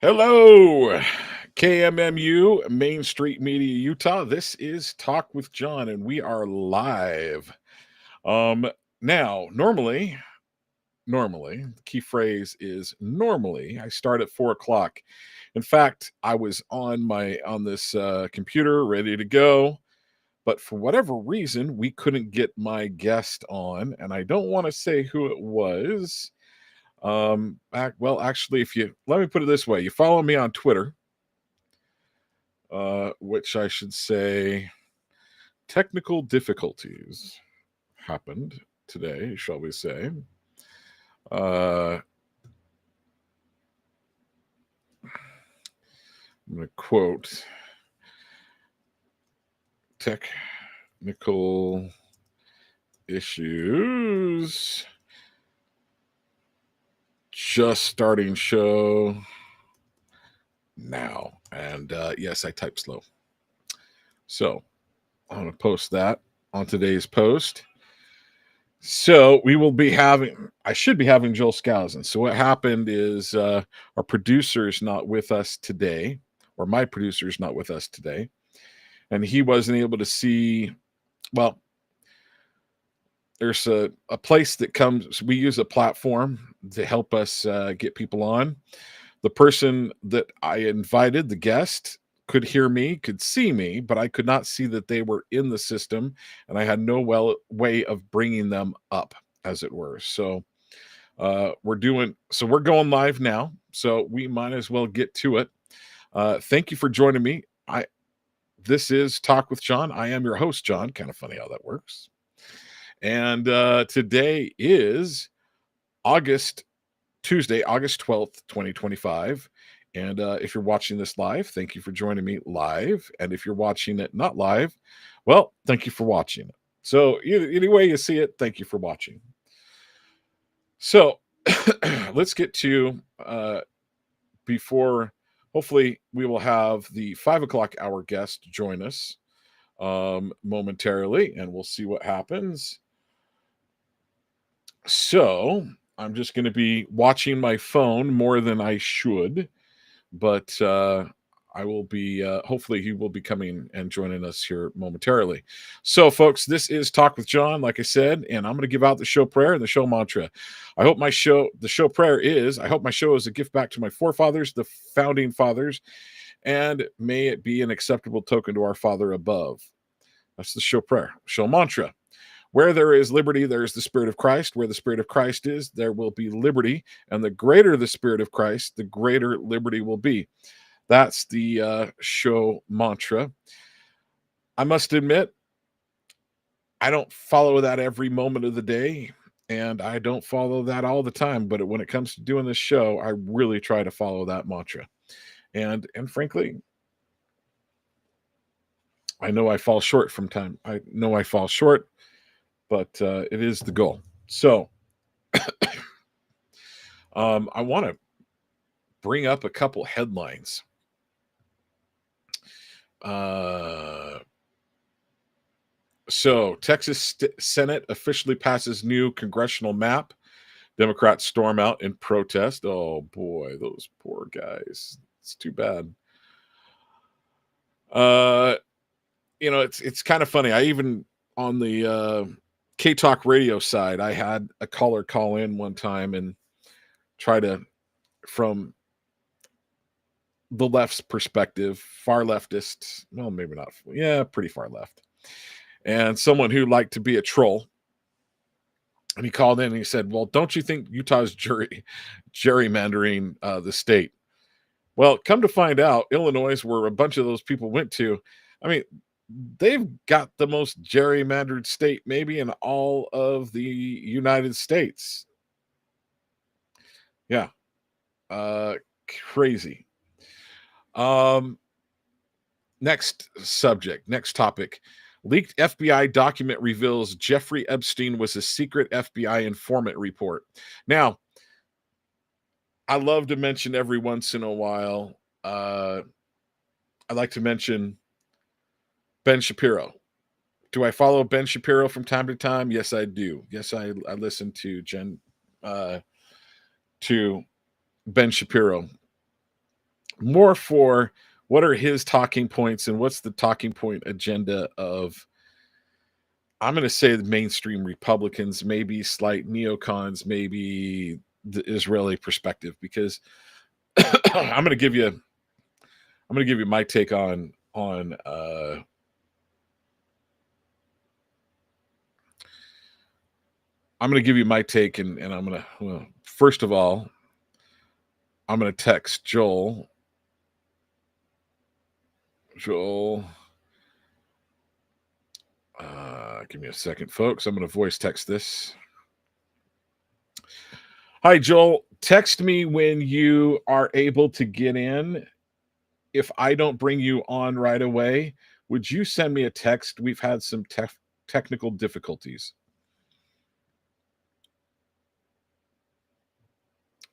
Hello, KMMU, Main Street Media, Utah. This is Talk with John, and we are live. Um, now, normally, the key phrase is normally. I start at 4 o'clock. In fact, I was on this computer ready to go, but for whatever reason, we couldn't get my guest on, and I don't want to say who it was. Actually, if you let me put it this way, you follow me on Twitter, which I should say technical difficulties happened today, shall we say. I'm going to quote technical issues. Just starting show now. And yes, I type slow. So I'm going to post that on today's post. So I should be having Joel Skousen. So what happened is our producer's not with us today, or my producer's not with us today. And he wasn't able to see, well, there's a place that comes, we use a platform to help us get people on. The person that I invited, the guest, could hear me, could see me, but I could not see that they were in the system, and I had no way of bringing them up, as it were. So we're going live now, so we might as well get to it. Thank you for joining me. This is Talk with John. I am your host, John. Kind of funny how that works. And today is Tuesday, August 12th, 2025. And if you're watching this live, thank you for joining me live. And if you're watching it not live, well, thank you for watching it. So any way you see it, thank you for watching. So let's get to before, hopefully we will have the 5 o'clock hour guest join us momentarily, and we'll see what happens. So I'm just going to be watching my phone more than I should, but I will be, hopefully he will be coming and joining us here momentarily. So folks, this is Talk with John, like I said, and I'm going to give out the show prayer and the show mantra. I hope the show prayer is, I hope my show is a gift back to my forefathers, the founding fathers, and may it be an acceptable token to our Father above. That's the show prayer. Show mantra. Where there is liberty, there is the Spirit of Christ. Where the Spirit of Christ is, there will be liberty. And the greater the Spirit of Christ, the greater liberty will be. That's the show mantra. I must admit, I don't follow that every moment of the day, and I don't follow that all the time. But when it comes to doing this show, I really try to follow that mantra. And frankly, I know I fall short from time. I know I fall short, but it is the goal. So I want to bring up a couple headlines. So Texas Senate officially passes new congressional map. Democrats storm out in protest. Oh boy, those poor guys. It's too bad. It's kind of funny. I even on the K-Talk radio side, I had a caller call in one time and try to, from the left's perspective, far leftist, well, maybe not, yeah, pretty far left, and someone who liked to be a troll. And he called in and he said, well, don't you think Utah's gerrymandering the state? Well, come to find out, Illinois, where a bunch of those people went to, I mean, they've got the most gerrymandered state maybe in all of the United States. Yeah. Crazy. Next topic. Leaked FBI document reveals Jeffrey Epstein was a secret FBI informant report. Now, I love to mention every once in a while, I like to mention Ben Shapiro. Do I follow Ben Shapiro from time to time? Yes, I do. Yes, I listen to Ben Shapiro. more for what are his talking points and what's the talking point agenda of, I'm going to say, the mainstream Republicans, maybe slight neocons, maybe the Israeli perspective, because I'm going to give you my take on I'm going to give you my take, and I'm going to, well, first of all, I'm going to text Joel. Give me a second, folks. I'm going to voice text this. Hi, Joel. Text me when you are able to get in. If I don't bring you on right away, would you send me a text? We've had some technical difficulties.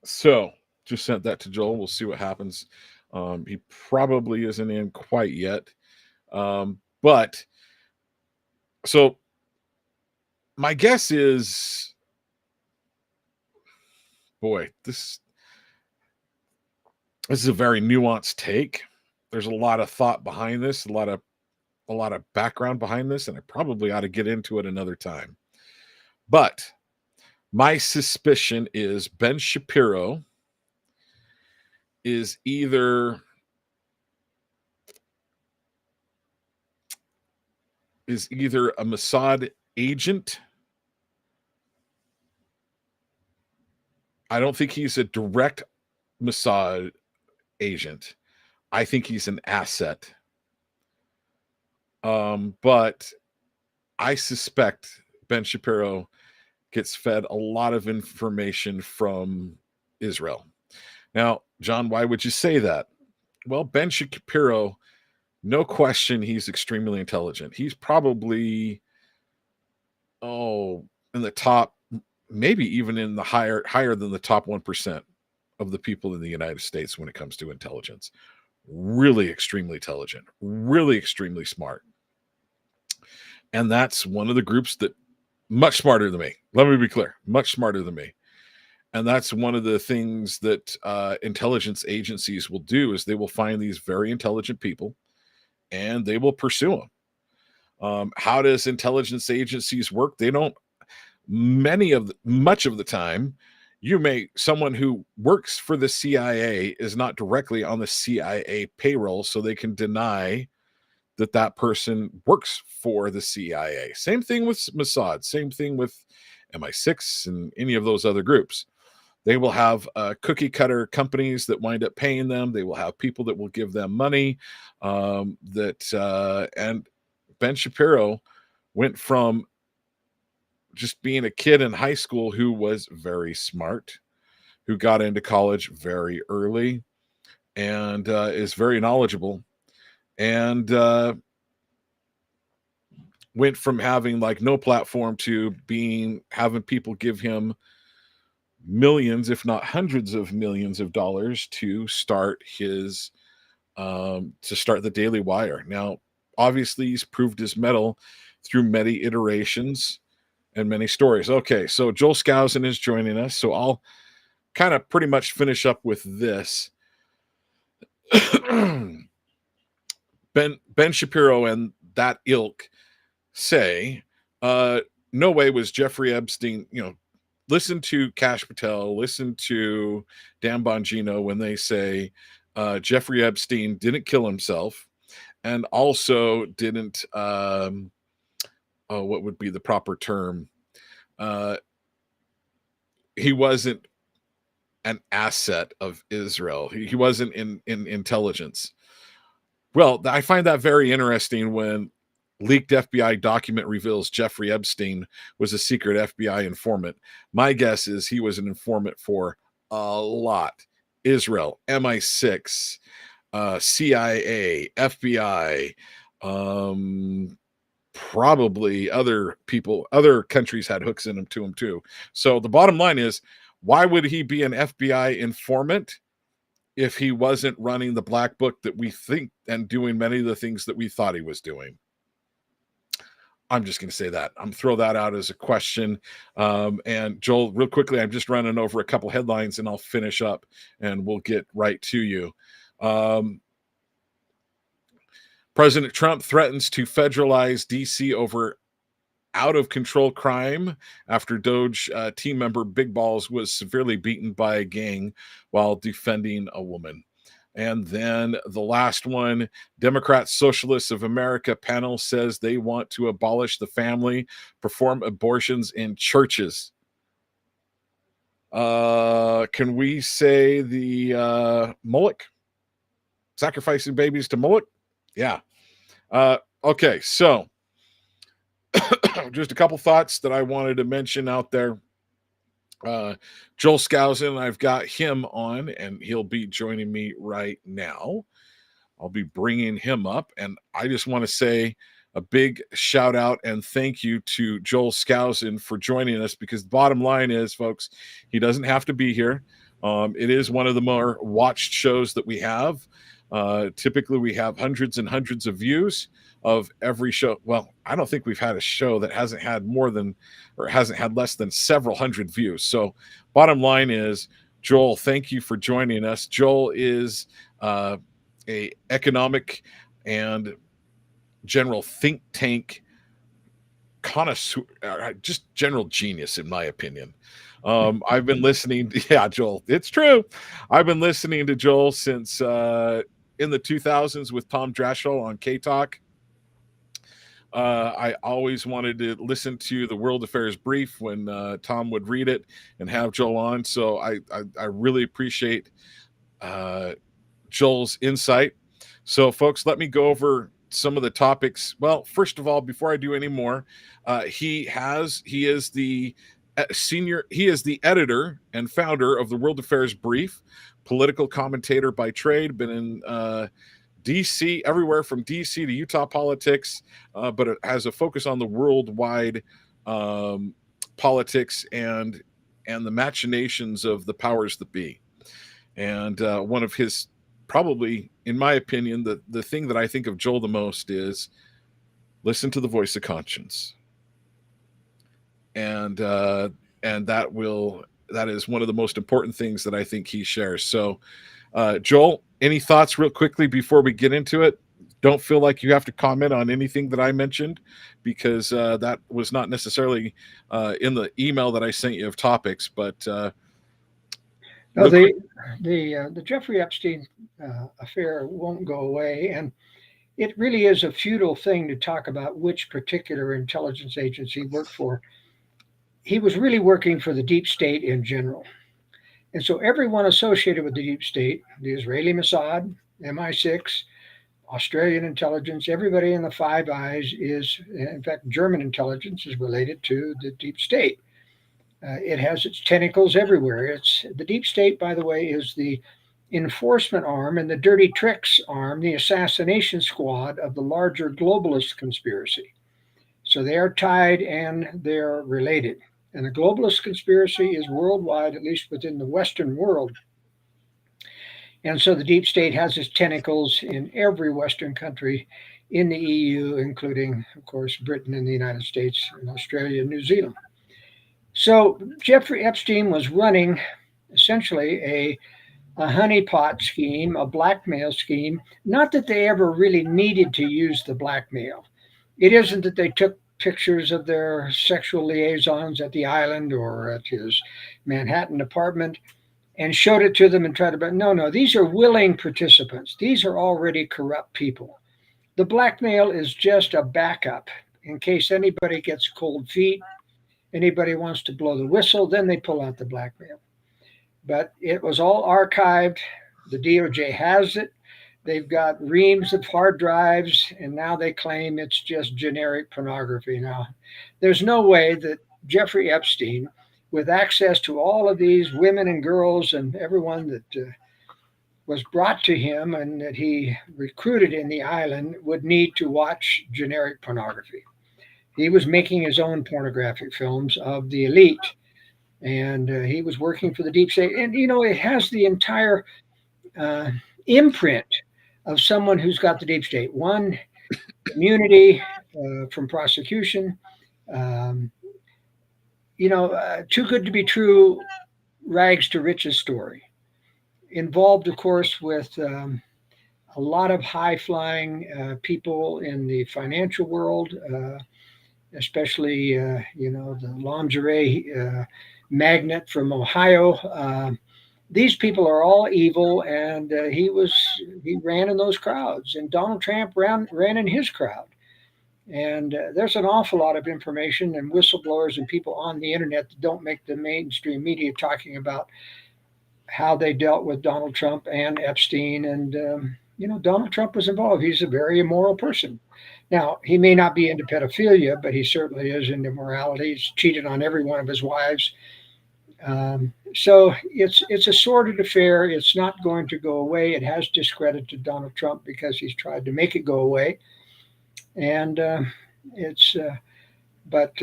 So just sent that to Joel. We'll see what happens. He probably isn't in quite yet. But so my guess is, boy, this is a very nuanced take. There's a lot of thought behind this, a lot of background behind this, and I probably ought to get into it another time. But my suspicion is Ben Shapiro is either a Mossad agent. I don't think he's a direct Mossad agent. I think he's an asset. But I suspect Ben Shapiro gets fed a lot of information from Israel. Now, John, why would you say that? Well, Ben Shapiro, no question, he's extremely intelligent. He's probably, in the top, maybe even in the higher than the top 1% of the people in the United States when it comes to intelligence. Really extremely intelligent, really extremely smart. And that's one of the groups that much smarter than me. Let me be clear, much smarter than me. And that's one of the things that intelligence agencies will do is they will find these very intelligent people and they will pursue them. How does intelligence agencies work? They don't, much of the time, someone who works for the CIA is not directly on the CIA payroll, so they can deny that person works for the CIA. Same thing with Mossad, same thing with MI6 and any of those other groups. They will have cookie cutter companies that wind up paying them. They will have people that will give them money. And Ben Shapiro went from just being a kid in high school who was very smart, who got into college very early, and is very knowledgeable, and went from having like no platform to having people give him millions, if not hundreds of millions of dollars to start his the Daily Wire. Now, obviously, he's proved his mettle through many iterations and many stories. Okay, so Joel Skousen is joining us, so I'll kind of pretty much finish up with this. Ben Shapiro and that ilk say, no way was Jeffrey Epstein, listen to Kash Patel, listen to Dan Bongino when they say Jeffrey Epstein didn't kill himself and also didn't, what would be the proper term? He wasn't an asset of Israel. He wasn't in intelligence. Well, I find that very interesting when leaked FBI document reveals Jeffrey Epstein was a secret FBI informant. My guess is he was an informant for a lot. Israel, MI6, CIA, FBI, probably other people, other countries had hooks in them to him too. So the bottom line is, why would he be an FBI informant if he wasn't running the black book that we think and doing many of the things that we thought he was doing? I'm just going to say that. I'm throw that out as a question. And Joel, real quickly, I'm just running over a couple headlines and I'll finish up and we'll get right to you. Um, President Trump threatens to federalize DC over out of control crime after Doge team member Big Balls was severely beaten by a gang while defending a woman. And then the last one, Democrat Socialists of America panel says they want to abolish the family, perform abortions in churches. Can we say the Moloch? Sacrificing babies to Moloch? Yeah. Okay, so just a couple thoughts that I wanted to mention out there. Joel Skousen, I've got him on, and he'll be joining me right now. I'll be bringing him up, and I just want to say a big shout out and thank you to Joel Skousen for joining us, because the bottom line is, folks, he doesn't have to be here. It is one of the more watched shows that we have. Typically, we have hundreds and hundreds of views of every show. Well, I don't think we've had a show that hasn't had more than, or hasn't had less than several hundred views. So bottom line is, Joel, thank you for joining us. Joel is a economic and general think tank connoisseur, just general genius, in my opinion. I've been listening to, yeah, Joel, it's true. I've been listening to Joel since in the 2000s with Tom Drashall on K-Talk. I always wanted to listen to the World Affairs Brief when Tom would read it and have Joel on. So I really appreciate Joel's insight. So, folks, let me go over some of the topics. Well, first of all, before I do any more, he is the editor and founder of the World Affairs Brief, political commentator by trade, been in DC, everywhere from DC to Utah politics, but it has a focus on the worldwide politics and the machinations of the powers that be. And one of his, probably, in my opinion, the thing that I think of Joel the most is listen to the voice of conscience. And that is one of the most important things that I think he shares. So, Joel, any thoughts real quickly before we get into it? Don't feel like you have to comment on anything that I mentioned, because that was not necessarily in the email that I sent you of topics. But no, the Jeffrey Epstein affair won't go away, and it really is a futile thing to talk about which particular intelligence agency he worked for. He was really working for the deep state in general. And so everyone associated with the deep state, the Israeli Mossad, MI6, Australian intelligence, everybody in the Five Eyes is, in fact, German intelligence is related to the deep state. It has its tentacles everywhere. It's the deep state, by the way, is the enforcement arm and the dirty tricks arm, the assassination squad of the larger globalist conspiracy. So they are tied and they're related. And the globalist conspiracy is worldwide, at least within the Western world. And so the deep state has its tentacles in every Western country in the EU, including, of course, Britain and the United States and Australia and New Zealand. So Jeffrey Epstein was running essentially a honeypot scheme, a blackmail scheme. Not that they ever really needed to use the blackmail. It isn't that they took pictures of their sexual liaisons at the island or at his Manhattan apartment and showed it to them and tried to, no, these are willing participants. These are already corrupt people. The blackmail is just a backup in case anybody gets cold feet, anybody wants to blow the whistle, then they pull out the blackmail. But it was all archived. The DOJ has it. They've got reams of hard drives, and now they claim it's just generic pornography. Now, there's no way that Jeffrey Epstein, with access to all of these women and girls and everyone that was brought to him and that he recruited in the island, would need to watch generic pornography. He was making his own pornographic films of the elite, and he was working for the deep state. And, it has the entire imprint of someone who's got the deep state. One, immunity from prosecution. Too good to be true, rags to riches story. Involved, of course, with a lot of high-flying people in the financial world, especially the lingerie magnate from Ohio. These people are all evil, and he ran in those crowds, and Donald Trump ran in his crowd. And there's an awful lot of information and whistleblowers and people on the internet that don't make the mainstream media talking about how they dealt with Donald Trump and Epstein. And, Donald Trump was involved. He's a very immoral person. Now, he may not be into pedophilia, but he certainly is into morality. He's cheated on every one of his wives. So it's a sordid affair. It's not going to go away. It has discredited Donald Trump because he's tried to make it go away. And it's but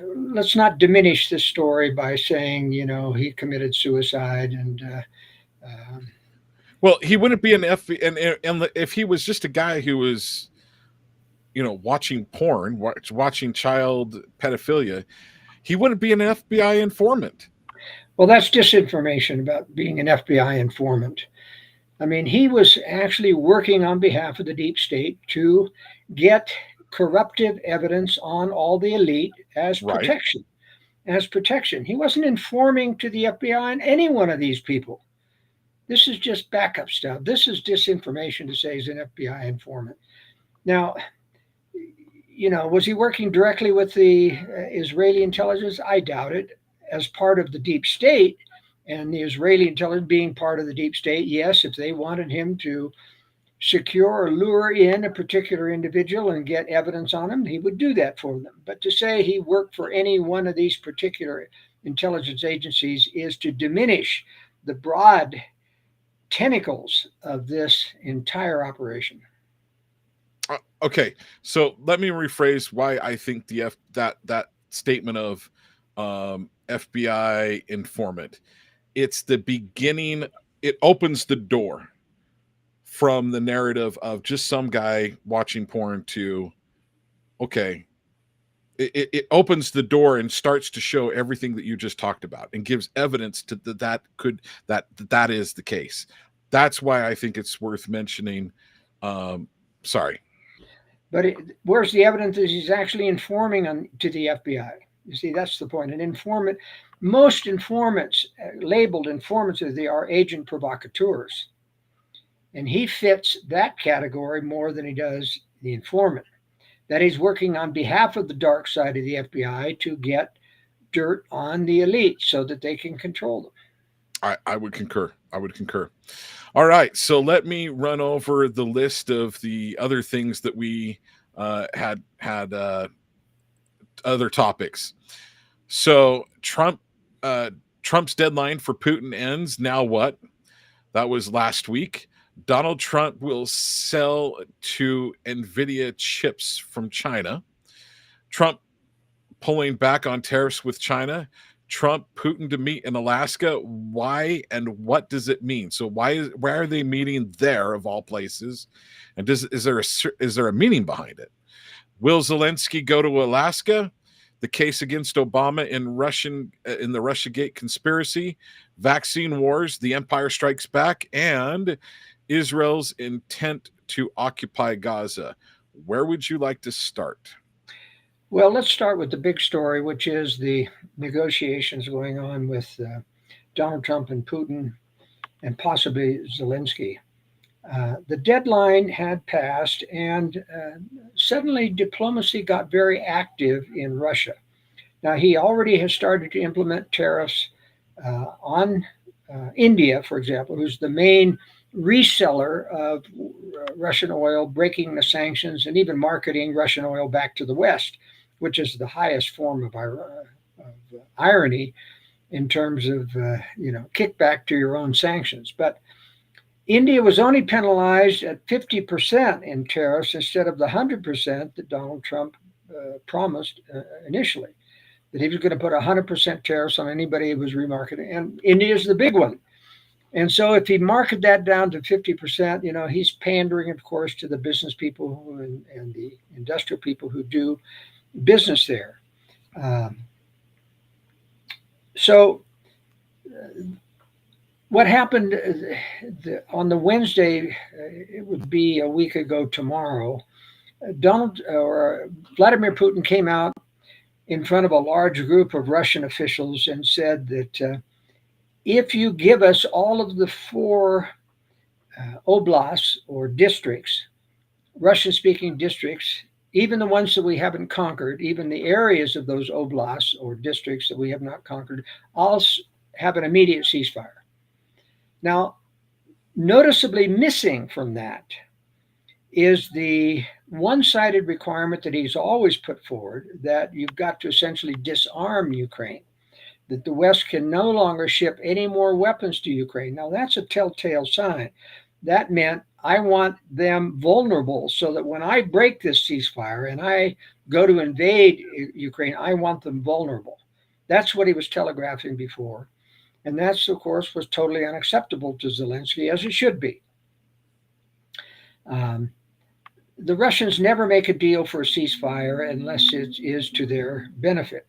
let's not diminish this story by saying he committed suicide and Well, he wouldn't be an and if he was just a guy who was, watching porn, watching child pedophilia, he wouldn't be an FBI informant. well, that's disinformation about being an FBI informant. I mean, he was actually working on behalf of the deep state to get corruptive evidence on all the elite as Right. protection. As protection. He wasn't informing to the FBI on any one of these people. This is just backup stuff. This is disinformation to say he's an FBI informant. Now, was he working directly with the Israeli intelligence? I doubt it. As part of the deep state, and the Israeli intelligence being part of the deep state, yes, if they wanted him to secure or lure in a particular individual and get evidence on him, he would do that for them. But to say he worked for any one of these particular intelligence agencies is to diminish the broad tentacles of this entire operation. Okay, so let me rephrase why I think that statement of FBI informant. It's the beginning. It opens the door from the narrative of just some guy watching porn to, okay, it opens the door and starts to show everything that you just talked about and gives evidence to that is the case. That's why I think it's worth mentioning. Sorry. But where's the evidence that he's actually informing to the FBI? You see, that's the point. An informant, most informants, labeled informants, as they are agent provocateurs. And he fits that category more than he does the informant. That he's working on behalf of the dark side of the FBI to get dirt on the elite so that they can control them. I would concur. All right, so let me run over the list of the other things that we had other topics. So Trump's deadline for Putin ends. Now what? That was last week. Donald Trump will sell to NVIDIA chips from China. Trump pulling back on tariffs with China. Trump, Putin to meet in Alaska. Why and what does it mean? So why are they meeting there of all places? And is there a meaning behind it? Will Zelensky go to Alaska? The case against Obama in the Russiagate conspiracy, vaccine wars, the Empire Strikes Back, and Israel's intent to occupy Gaza. Where would you like to start? Well, let's start with the big story, which is the negotiations going on with Donald Trump and Putin and possibly Zelensky. The deadline had passed, and suddenly diplomacy got very active in Russia. Now, he already has started to implement tariffs on India, for example, who's the main reseller of Russian oil, breaking the sanctions and even marketing Russian oil back to the West, which is the highest form of irony in terms of kickback to your own sanctions. But India was only penalized at 50% in tariffs instead of the 100% that Donald Trump promised initially, that he was going to put 100% tariffs on anybody who was remarketing. And India is the big one. And so if he marketed that down to 50%, he's pandering, of course, to the business people and the industrial people who do business there. So what happened on the Wednesday, it would be a week ago tomorrow. Donald or Vladimir Putin came out in front of a large group of Russian officials and said that if you give us all of the four oblasts or districts, Russian speaking districts, even the ones that we haven't conquered, even the areas of those oblasts or districts that we have not conquered, I'll have an immediate ceasefire. Now, noticeably missing from that is the one sided requirement that he's always put forward that you've got to essentially disarm Ukraine, that the West can no longer ship any more weapons to Ukraine. Now, that's a telltale sign. That meant I want them vulnerable so that when I break this ceasefire and I go to invade Ukraine, I want them vulnerable. That's what he was telegraphing before. And that's, of course, was totally unacceptable to Zelensky, as it should be. The Russians never make a deal for a ceasefire unless it is to their benefit.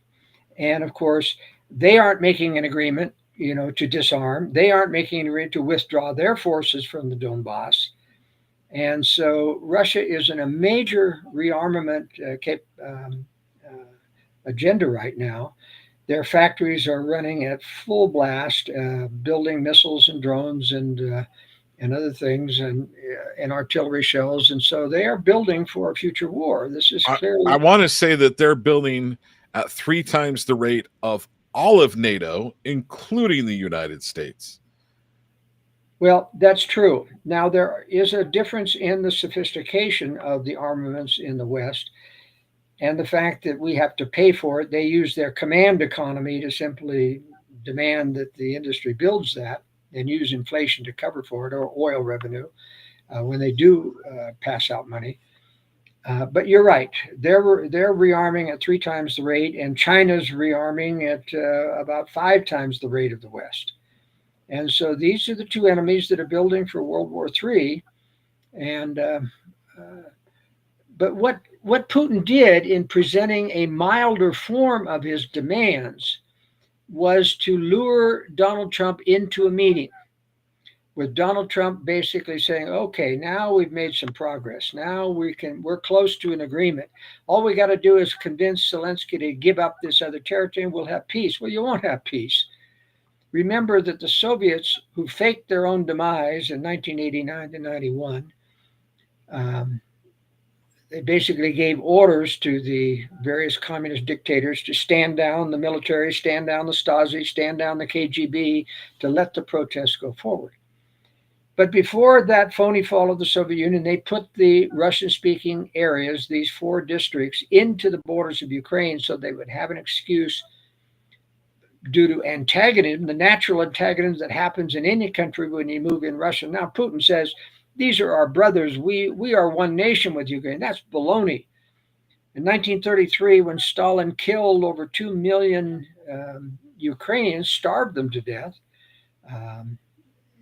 And of course, they aren't making an agreement, to disarm. They aren't making an agreement to withdraw their forces from the Donbass. And so Russia is in a major rearmament agenda right now. Their factories are running at full blast, building missiles and drones and other things and artillery shells. And so they are building for a future war. This is clearly. I want to say that they're building at 3 times the rate of all of NATO, including the United States. Well, that's true. Now, there is a difference in the sophistication of the armaments in the West and the fact that we have to pay for it. They use their command economy to simply demand that the industry builds that and use inflation to cover for it, or oil revenue when they do pass out money. But you're right. They're rearming at 3 times the rate, and China's rearming at about 5 times the rate of the West. And so these are the two enemies that are building for World War III. And but what Putin did in presenting a milder form of his demands was to lure Donald Trump into a meeting, with Donald Trump basically saying, okay, now we've made some progress. Now we're close to an agreement. All we got to do is convince Zelensky to give up this other territory and we'll have peace. Well, you won't have peace. Remember that the Soviets, who faked their own demise in 1989 to 91, they basically gave orders to the various communist dictators to stand down the military, stand down the Stasi, stand down the KGB, to let the protests go forward. But before that phony fall of the Soviet Union, they put the Russian-speaking areas, these 4 districts, into the borders of Ukraine so they would have an excuse due to antagonism, the natural antagonism that happens in any country when you move in Russia. Now, Putin says, these are our brothers. We are one nation with Ukraine. That's baloney. In 1933, when Stalin killed over 2 million Ukrainians, starved them to death, the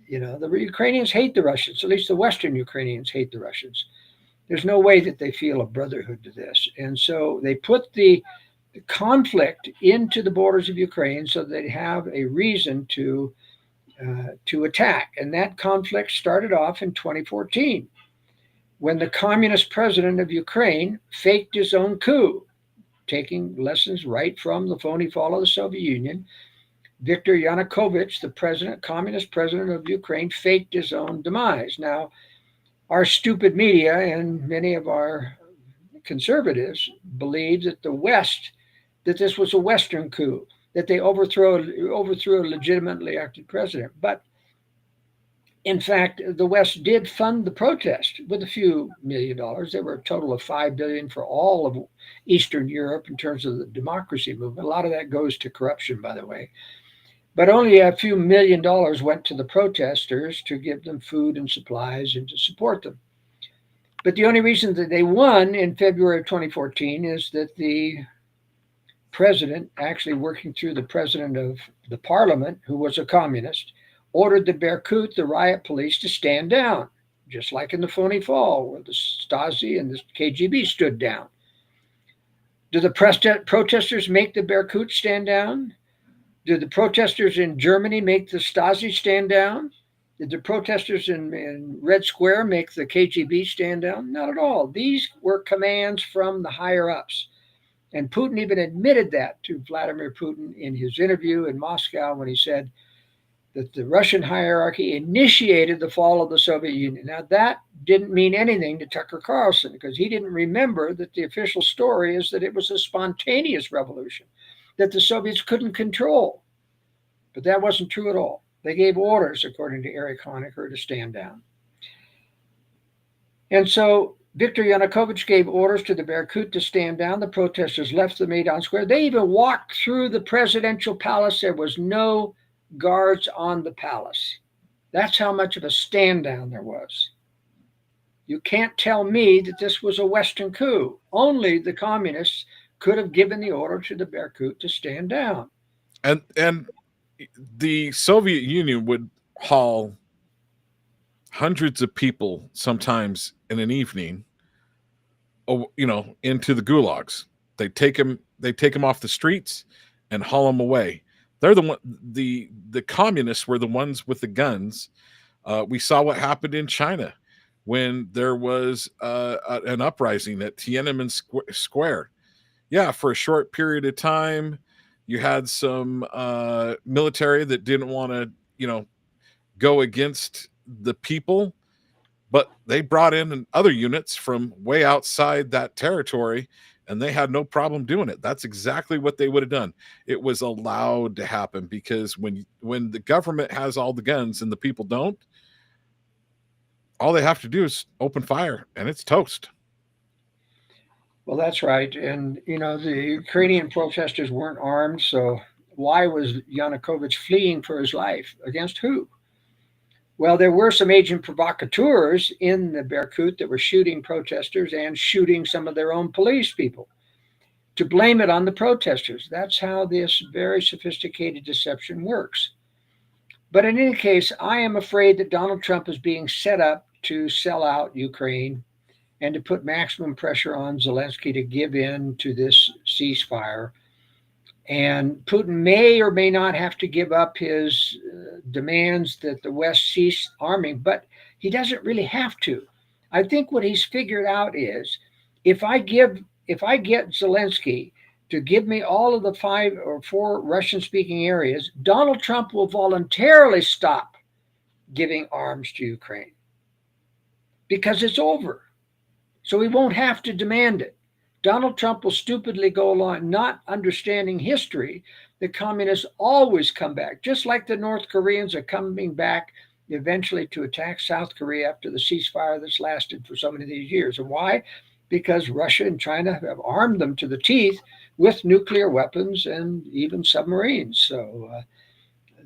Ukrainians hate the Russians. At least the Western Ukrainians hate the Russians. There's no way that they feel a brotherhood to this. And so they put the conflict into the borders of Ukraine so they have a reason to attack. And that conflict started off in 2014 when the communist president of Ukraine faked his own coup, taking lessons right from the phony fall of the Soviet Union. Viktor Yanukovych, the communist president of Ukraine, faked his own demise. Now, our stupid media and many of our conservatives believe that that this was a Western coup, that they overthrew a legitimately elected president. But in fact, the West did fund the protest with a few $1 million. There were a total of $5 billion for all of Eastern Europe in terms of the democracy movement. A lot of that goes to corruption, by the way. But only a few $1 million went to the protesters to give them food and supplies and to support them. But the only reason that they won in February of 2014 is that the president, actually working through the president of the parliament, who was a communist, ordered the Berkut, the riot police, to stand down, just like in the phony fall, where the Stasi and the KGB stood down. Do the protesters make the Berkut stand down? Did the protesters in Germany make the Stasi stand down? Did the protesters in Red Square make the KGB stand down? Not at all. These were commands from the higher ups. And Putin even admitted that to Vladimir Putin in his interview in Moscow when he said that the Russian hierarchy initiated the fall of the Soviet Union. Now, that didn't mean anything to Tucker Carlson because he didn't remember that the official story is that it was a spontaneous revolution that the Soviets couldn't control. But that wasn't true at all. They gave orders, according to Erich Honecker, to stand down. And so Viktor Yanukovych gave orders to the Berkut to stand down. The protesters left the Maidan Square. They even walked through the presidential palace. There was no guards on the palace. That's how much of a stand down there was. You can't tell me that this was a Western coup. Only the communists could have given the order to the Berkut to stand down. And the Soviet Union would haul hundreds of people sometimes in an evening, into the gulags. They take them off the streets and haul them away. They're the communists were the ones with the guns. We saw what happened in China when there was an uprising at Tiananmen Square. Yeah, for a short period of time, you had some military that didn't want to, go against the people, but they brought in other units from way outside that territory, and they had no problem doing it. That's exactly what they would have done. It was allowed to happen because when the government has all the guns and the people don't, all they have to do is open fire, and it's toast. Well, that's right. And, the Ukrainian protesters weren't armed. So why was Yanukovych fleeing for his life? Against who? Well, there were some agent provocateurs in the Berkut that were shooting protesters and shooting some of their own police people to blame it on the protesters. That's how this very sophisticated deception works. But in any case, I am afraid that Donald Trump is being set up to sell out Ukraine and to put maximum pressure on Zelensky to give in to this ceasefire. And Putin may or may not have to give up his demands that the West cease arming, but he doesn't really have to. I think what he's figured out is if I get Zelensky to give me all of the 5 or 4 Russian-speaking areas, Donald Trump will voluntarily stop giving arms to Ukraine because it's over. So he won't have to demand it. Donald Trump will stupidly go along, not understanding history. The communists always come back, just like the North Koreans are coming back eventually to attack South Korea after the ceasefire that's lasted for so many of these years. And why? Because Russia and China have armed them to the teeth with nuclear weapons and even submarines. So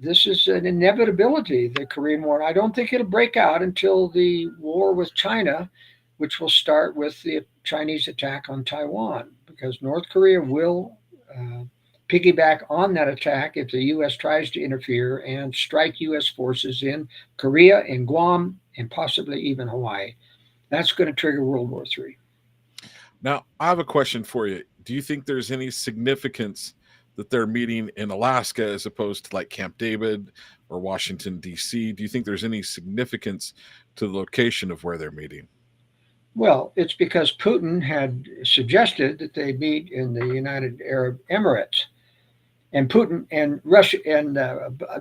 this is an inevitability, the Korean War. I don't think it'll break out until the war with China, which will start with the Chinese attack on Taiwan, because North Korea will piggyback on that attack if the U.S. tries to interfere and strike U.S. forces in Korea, in Guam, and possibly even Hawaii. That's going to trigger World War III. Now, I have a question for you. Do you think there's any significance that they're meeting in Alaska as opposed to like Camp David or Washington, D.C.? Do you think there's any significance to the location of where they're meeting? Well, it's because Putin had suggested that they meet in the United Arab Emirates, and Putin and Russia and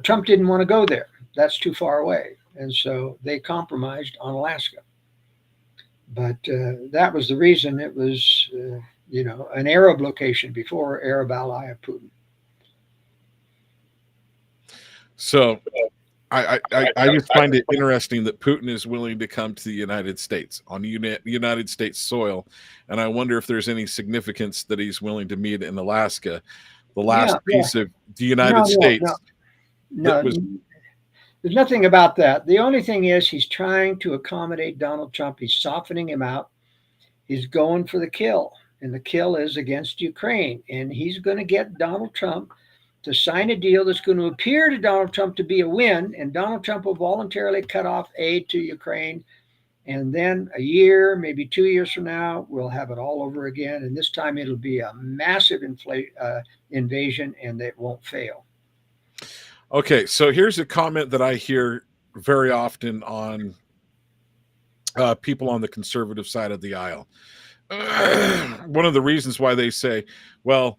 Trump didn't want to go there. That's too far away, and so they compromised on Alaska. But that was the reason it was, an Arab location before Arab ally of Putin. So I just find it interesting that Putin is willing to come to the United States on United States soil, and I wonder if there's any significance that he's willing to meet in Alaska, the last piece of the United States. No, there's nothing about that. The only thing is he's trying to accommodate Donald Trump. He's softening him out. He's going for the kill, and the kill is against Ukraine, and he's going to get Donald Trump to sign a deal that's going to appear to Donald Trump to be a win, and Donald Trump will voluntarily cut off aid to Ukraine. And then a year, maybe 2 years from now, we'll have it all over again. And this time it'll be a massive invasion, and it won't fail. Okay, so here's a comment that I hear very often on people on the conservative side of the aisle. One of the reasons why they say, well,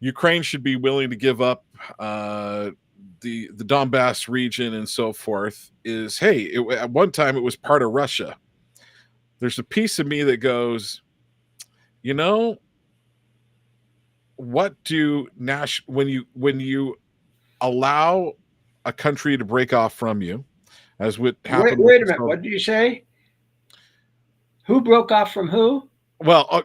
Ukraine should be willing to give up the Donbass region and so forth is, hey, at one time it was part of Russia. There's a piece of me that goes, you know, what do when you allow a country to break off from you, as what happened with Wait a the minute. What did you say? Who broke off from who? well,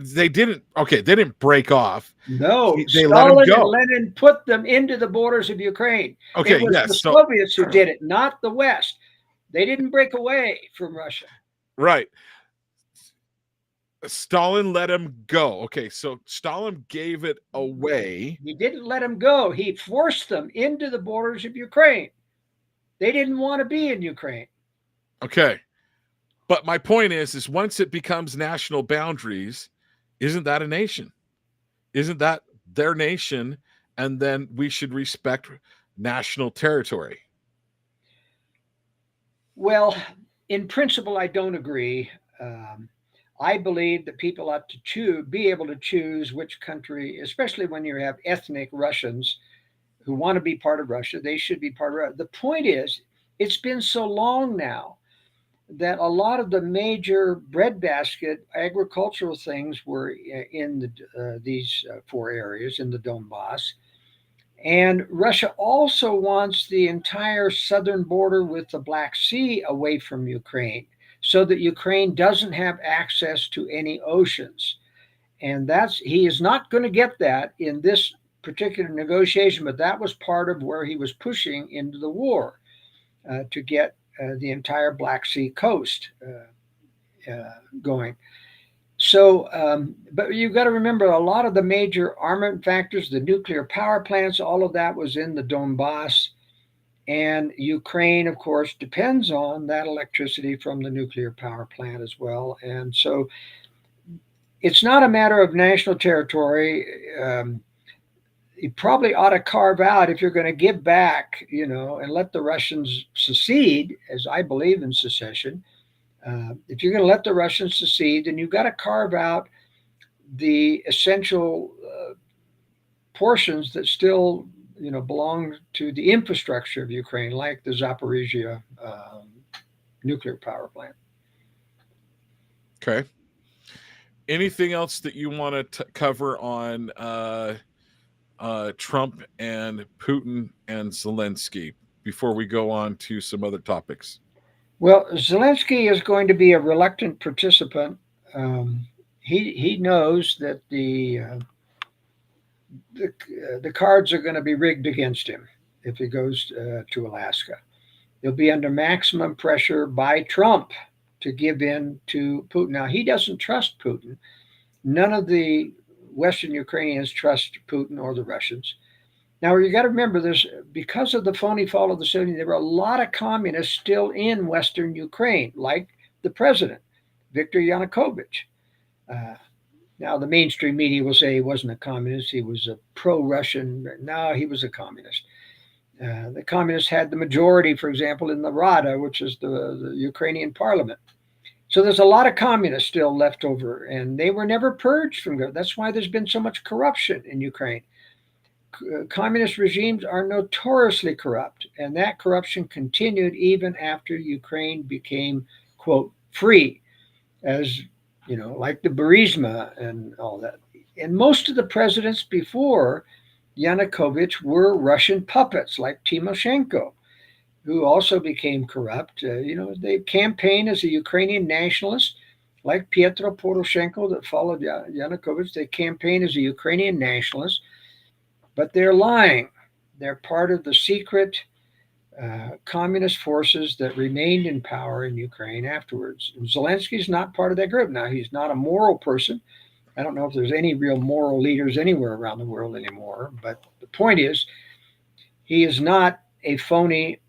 they didn't. Okay, they didn't break off. No, They let him Stalin and go. Lenin put them into the borders of Ukraine. It Okay, was the yes. So Soviets who did it, not the West. They didn't break away from Russia. right, Stalin let him go. Okay, so Stalin gave it away. He didn't let them go. He forced them into the borders of Ukraine. They didn't want to be in Ukraine. Okay, but my point is once it becomes national boundaries, isn't that a nation? Isn't that their nation? And then we should respect national territory. Well, in principle, I don't agree. I believe that people ought to be able to choose which country, especially when you have ethnic Russians who want to be part of Russia, they should be part of Russia. The point is, it's been so long now that a lot of the major breadbasket agricultural things were in these four areas in the Donbass. And Russia also wants the entire southern border with the Black Sea away from Ukraine so that Ukraine doesn't have access to any oceans. And he is not going to get that in this particular negotiation, but that was part of where he was pushing into the war to get the entire Black Sea coast going. So, but you've got to remember a lot of the major armament factors, the nuclear power plants, all of that was in the Donbass. And Ukraine, of course, depends on that electricity from the nuclear power plant as well. And so it's not a matter of national territory. You probably ought to carve out, if you're going to give back, and let the Russians secede, as I believe in secession. If you're going to let the Russians secede, then you've got to carve out the essential portions that still, belong to the infrastructure of Ukraine, like the Zaporizhia nuclear power plant. Okay. Anything else that you want to cover on Trump and Putin and Zelensky before we go on to some other topics? Well, Zelensky is going to be a reluctant participant. He knows that the cards are going to be rigged against him if he goes to Alaska. He'll be under maximum pressure by Trump to give in to Putin. Now, he doesn't trust Putin. None of the Western Ukrainians trust Putin or the Russians. Now, you got to remember, because of the phony fall of the Soviet Union, there were a lot of communists still in Western Ukraine, like the president, Viktor Yanukovych. Now, the mainstream media will say he wasn't a communist. He was a pro-Russian. No, he was a communist. The communists had the majority, for example, in the Rada, which is the Ukrainian parliament. So there's a lot of communists still left over, and they were never purged from government. That's why there's been so much corruption in Ukraine. Communist regimes are notoriously corrupt, and that corruption continued even after Ukraine became, quote, free, as like the Burisma and all that. And most of the presidents before Yanukovych were Russian puppets, like Timoshenko, who also became corrupt. They campaigned as a Ukrainian nationalist, like Pietro Poroshenko that followed Yanukovych. They campaigned as a Ukrainian nationalist, but they're lying. They're part of the secret communist forces that remained in power in Ukraine afterwards. And Zelensky's not part of that group. Now, he's not a moral person. I don't know if there's any real moral leaders anywhere around the world anymore. But the point is, he is not a phony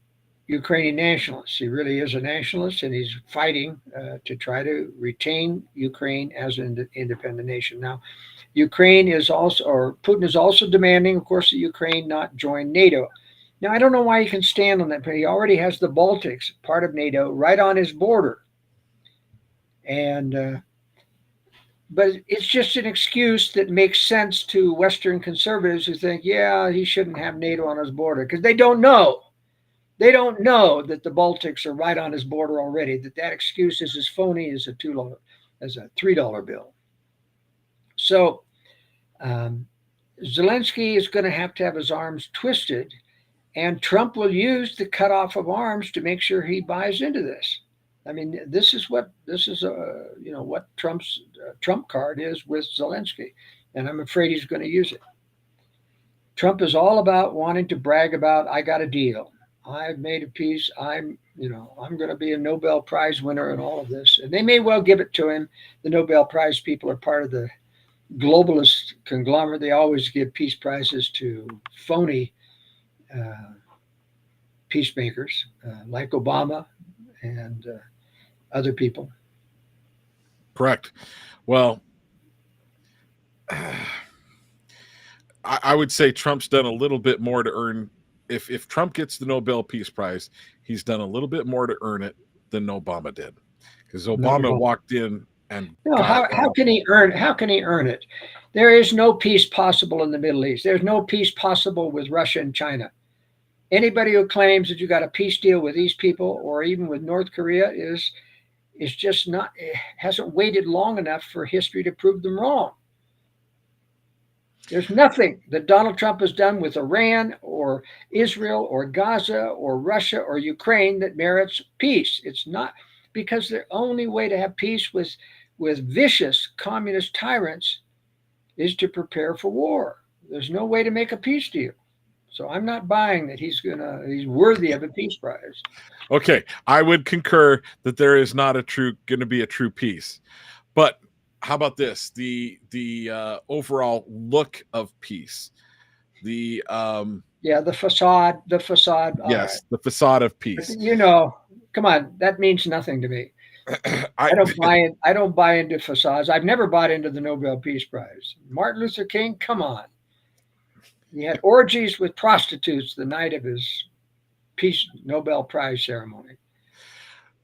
Ukrainian nationalist. He really is a nationalist, and he's fighting to try to retain Ukraine as an independent nation. Now, Ukraine is also, or Putin is also demanding, of course, that Ukraine not join NATO. Now, I don't know why he can stand on that, but he already has the Baltics, part of NATO, right on his border. And but it's just an excuse that makes sense to Western conservatives who think, yeah, he shouldn't have NATO on his border because they don't know. They don't know that the Baltics are right on his border already. That excuse is as phony as a $3 bill. So um, Zelensky is going to have his arms twisted, and Trump will use the cutoff of arms to make sure he buys into this. I mean, what Trump's Trump card is with Zelensky, and I'm afraid he's going to use it. Trump is all about wanting to brag about, I got a deal, I've made a peace, I'm going to be a Nobel Prize winner and all of this, and they may well give it to him. The Nobel Prize people are part of the globalist conglomerate. They always give peace prizes to phony uh, peacemakers like Obama and other people. Correct. Well, I would say Trump's done a little bit more to earn. If Trump gets the Nobel Peace Prize, he's done a little bit more to earn it than Obama did, because Obama No, walked in and no. got How can he earn? How can he earn it? There is no peace possible in the Middle East. There's no peace possible with Russia and China. Anybody who claims that you got a peace deal with these people or even with North Korea is just not hasn't waited long enough for history to prove them wrong. There's nothing that Donald Trump has done with Iran or Israel or Gaza or Russia or Ukraine that merits peace. It's not, because the only way to have peace with vicious communist tyrants is to prepare for war. There's no way to make a peace deal. So I'm not buying that he's worthy of a peace prize. Okay, I would concur that there is not going to be a true peace. But how about this? The overall look of peace. The The facade. All right. yes, the facade of peace. Come on, that means nothing to me. I I don't buy into facades. I've never bought into the Nobel Peace Prize. Martin Luther King, come on. He had orgies with prostitutes the night of his Peace Nobel Prize ceremony.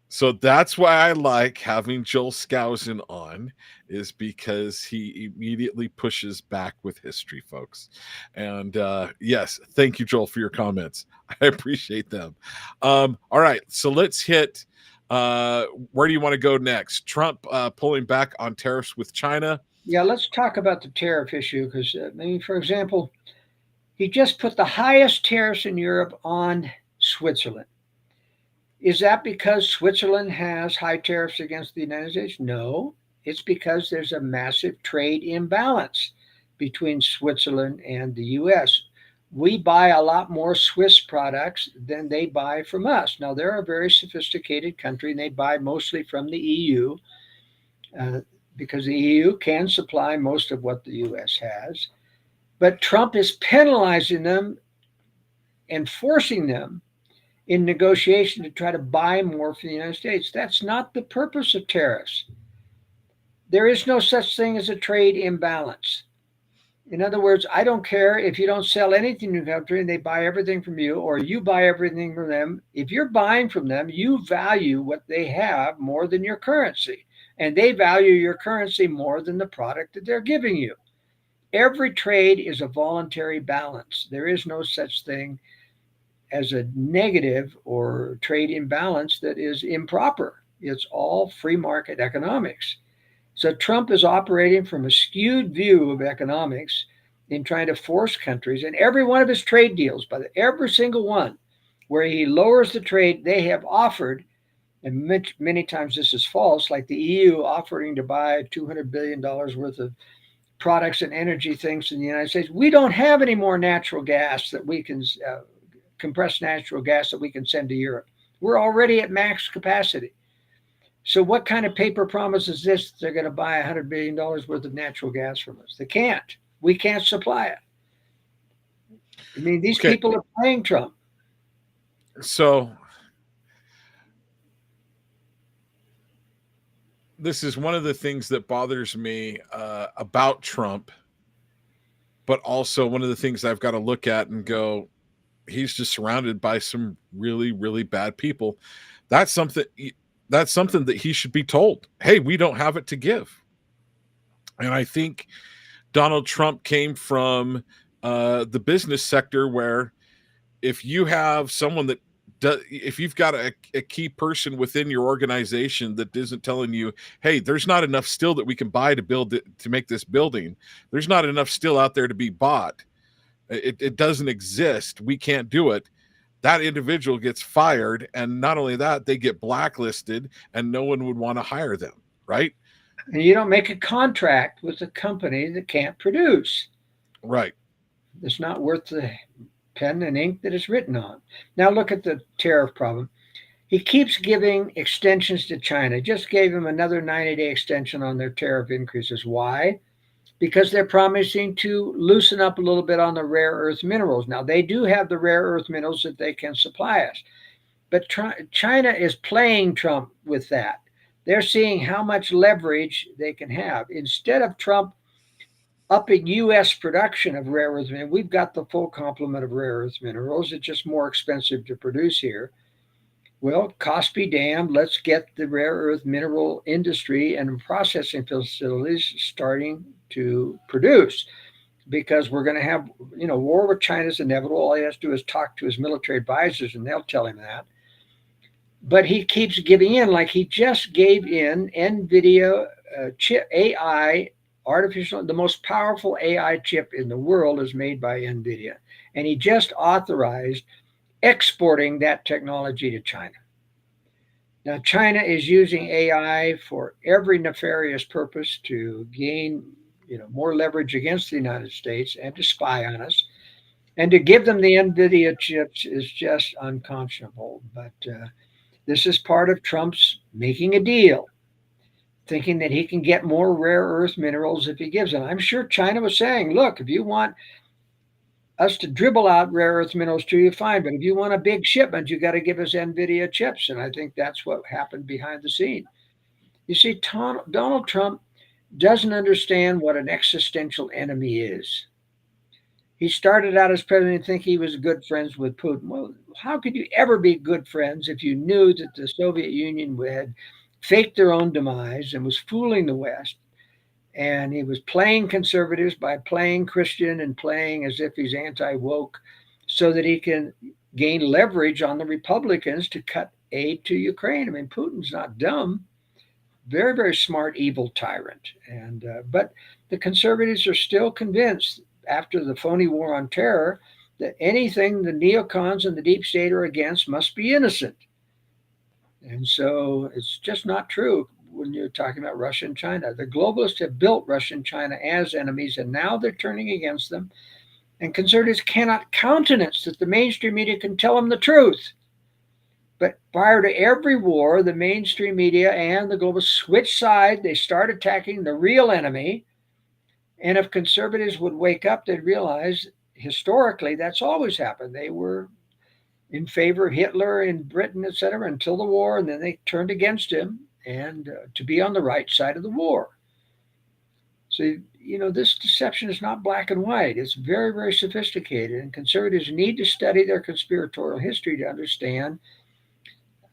So that's why I like having Joel Skousen on, is because he immediately pushes back with history, folks. And yes, thank you, Joel, for your comments. I appreciate them. All right, so let's hit. Where do you want to go next? Trump pulling back on tariffs with China. Yeah, let's talk about the tariff issue because, for example, he just put the highest tariffs in Europe on Switzerland. Is that because Switzerland has high tariffs against the United States? No, it's because there's a massive trade imbalance between Switzerland and the US. We buy a lot more Swiss products than they buy from us. Now, they're a very sophisticated country and they buy mostly from the EU because the EU can supply most of what the US has. But Trump is penalizing them and forcing them in negotiation to try to buy more from the United States. That's not the purpose of tariffs. There is no such thing as a trade imbalance. In other words, I don't care if you don't sell anything to the country and they buy everything from you, or you buy everything from them. If you're buying from them, you value what they have more than your currency, and they value your currency more than the product that they're giving you. Every trade is a voluntary balance. There is no such thing as a negative or trade imbalance that is improper. It's all free market economics. So Trump is operating from a skewed view of economics in trying to force countries, and every one of his trade deals, every single one, where he lowers the trade, they have offered, and many times this is false, like the EU offering to buy $200 billion worth of products and energy things in the United States. We don't have any more natural gas that we can, compressed natural gas that we can send to Europe. We're already at max capacity. So what kind of paper promise is this? They're going to buy $100 billion worth of natural gas from us. They can't. We can't supply it. These people are playing Trump. So this is one of the things that bothers me about Trump, but also one of the things I've got to look at and go, he's just surrounded by some really, really bad people. That's something that's something that he should be told. Hey, we don't have it to give. And I think Donald Trump came from the business sector, where if you have someone that if you've got a key person within your organization that isn't telling you, hey, there's not enough steel that we can buy to build it, to make this building, there's not enough steel out there to be bought, it doesn't exist, we can't do it, that individual gets fired. And not only that, they get blacklisted and no one would want to hire them, right? And you don't make a contract with a company that can't produce. Right. It's not worth the pen and ink that it's written on. Now look at the tariff problem. He keeps giving extensions to China. Just gave him another 90-day extension on their tariff increases. Why? Because they're promising to loosen up a little bit on the rare earth minerals. Now, they do have the rare earth minerals that they can supply us. But China is playing Trump with that. They're seeing how much leverage they can have. Instead of Trump upping U.S. production of rare earth minerals, we've got the full complement of rare earth minerals. It's just more expensive to produce here. Well, cost be damned, let's get the rare earth mineral industry and processing facilities starting to produce, because we're going to have, war with China is inevitable. All he has to do is talk to his military advisors and they'll tell him that. But he keeps giving in, like he just gave in NVIDIA chip AI, the most powerful AI chip in the world is made by NVIDIA. And he just authorized exporting that technology to China. Now, China is using AI for every nefarious purpose to gain, more leverage against the United States and to spy on us. And to give them the NVIDIA chips is just unconscionable. But this is part of Trump's making a deal, thinking that he can get more rare earth minerals if he gives them. I'm sure China was saying, look, if you want us to dribble out rare earth minerals to you, fine. But if you want a big shipment, you got to give us NVIDIA chips. And I think that's what happened behind the scene. You see, Donald Trump doesn't understand what an existential enemy is. He started out as president thinking he was good friends with Putin. Well, how could you ever be good friends if you knew that the Soviet Union had faked their own demise and was fooling the West? And he was playing conservatives by playing Christian and playing as if he's anti-woke so that he can gain leverage on the Republicans to cut aid to Ukraine. I mean, Putin's not dumb. Very, very smart, evil tyrant. But the conservatives are still convinced, after the phony war on terror, that anything the neocons and the deep state are against must be innocent. And so it's just not true when you're talking about Russia and China. The globalists have built Russia and China as enemies, and now they're turning against them. And conservatives cannot countenance that the mainstream media can tell them the truth. But prior to every war, the mainstream media and the globalists switch side. They start attacking the real enemy. And if conservatives would wake up, they'd realize historically that's always happened. They were in favor of Hitler in Britain, etc., until the war, and then they turned against him and to be on the right side of the war. So, this deception is not black and white. It's very, very sophisticated. And conservatives need to study their conspiratorial history to understand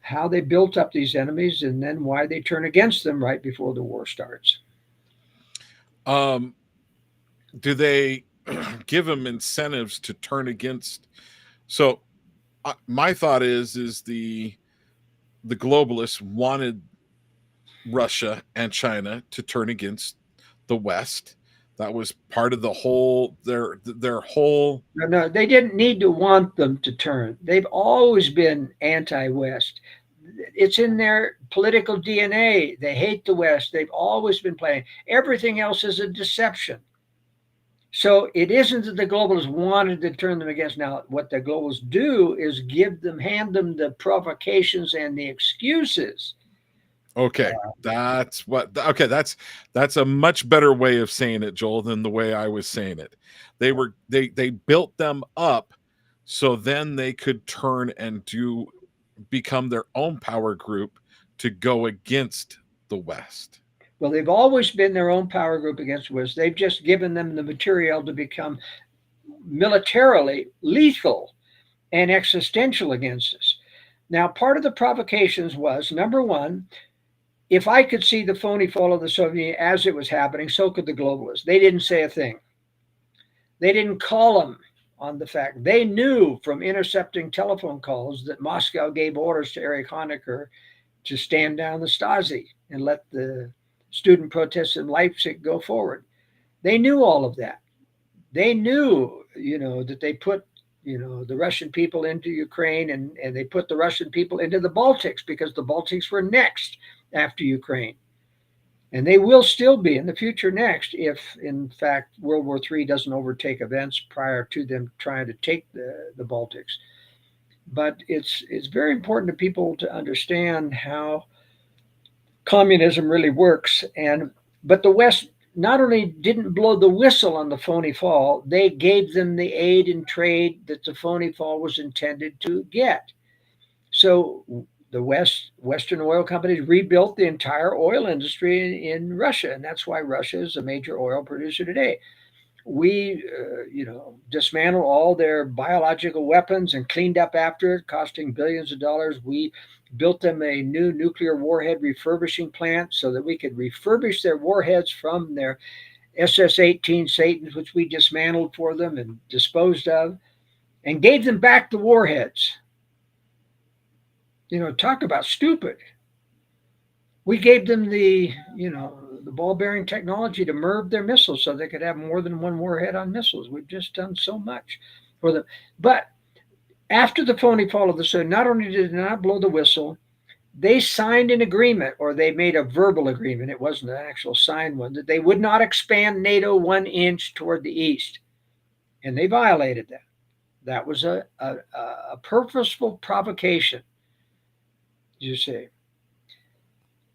how they built up these enemies and then why they turn against them right before the war starts. Do they give them incentives to turn against? So my thought is the globalists wanted Russia and China to turn against the West. That was part of the whole their whole. No, they didn't need to want them to turn. They've always been anti-West. It's in their political DNA. They hate the West. They've always been playing. Everything else is a deception. So it isn't that the globalists wanted to turn them against. Now, what the globalists do is hand them the provocations and the excuses. Okay, that's a much better way of saying it, Joel, than the way I was saying it. They built them up so then they could turn and become their own power group to go against the West. Well, they've always been their own power group against the West. They've just given them the material to become militarily lethal and existential against us. Now, part of the provocations was number one, if I could see the phony fall of the Soviet Union as it was happening, so could the globalists. They didn't say a thing. They didn't call them on the fact. They knew from intercepting telephone calls that Moscow gave orders to Erich Honecker to stand down the Stasi and let the student protests in Leipzig go forward. They knew all of that. They knew, that they put, the Russian people into Ukraine, and they put the Russian people into the Baltics because the Baltics were next after Ukraine. And they will still be in the future next if, in fact, World War III doesn't overtake events prior to them trying to take the Baltics. But it's very important to people to understand how communism really works. But the West not only didn't blow the whistle on the phony fall, they gave them the aid and trade that the phony fall was intended to get. So the Western oil companies rebuilt the entire oil industry in Russia, and that's why Russia is a major oil producer today. We, dismantled all their biological weapons and cleaned up after it, costing billions of dollars. We built them a new nuclear warhead refurbishing plant so that we could refurbish their warheads from their SS-18 Satans, which we dismantled for them and disposed of, and gave them back the warheads. Talk about stupid. We gave them the ball bearing technology to MIRV their missiles so they could have more than one warhead on missiles. We've just done so much for them. But after the phony fall of the Soviet, not only did they not blow the whistle, they signed an agreement, or they made a verbal agreement. It wasn't an actual signed one, that they would not expand NATO 1 inch toward the east. And they violated that. That was a purposeful provocation, you see.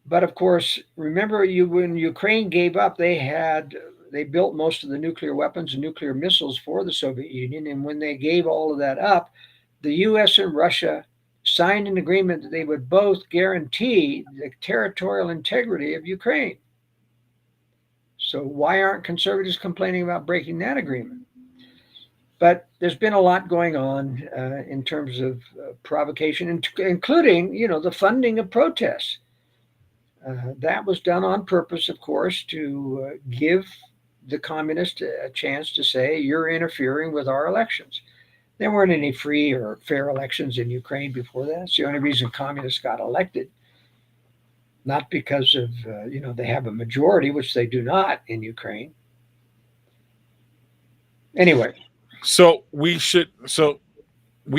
But of course, remember when Ukraine gave up, they built most of the nuclear weapons and nuclear missiles for the Soviet Union. And when they gave all of that up, the US and Russia signed an agreement that they would both guarantee the territorial integrity of Ukraine. So why aren't conservatives complaining about breaking that agreement? But there's been a lot going on in terms of provocation, including, the funding of protests. That was done on purpose, of course, to give the communists a chance to say, you're interfering with our elections. There weren't any free or fair elections in Ukraine before that. It's the only reason communists got elected. Not because of, they have a majority, which they do not in Ukraine. Anyway. So we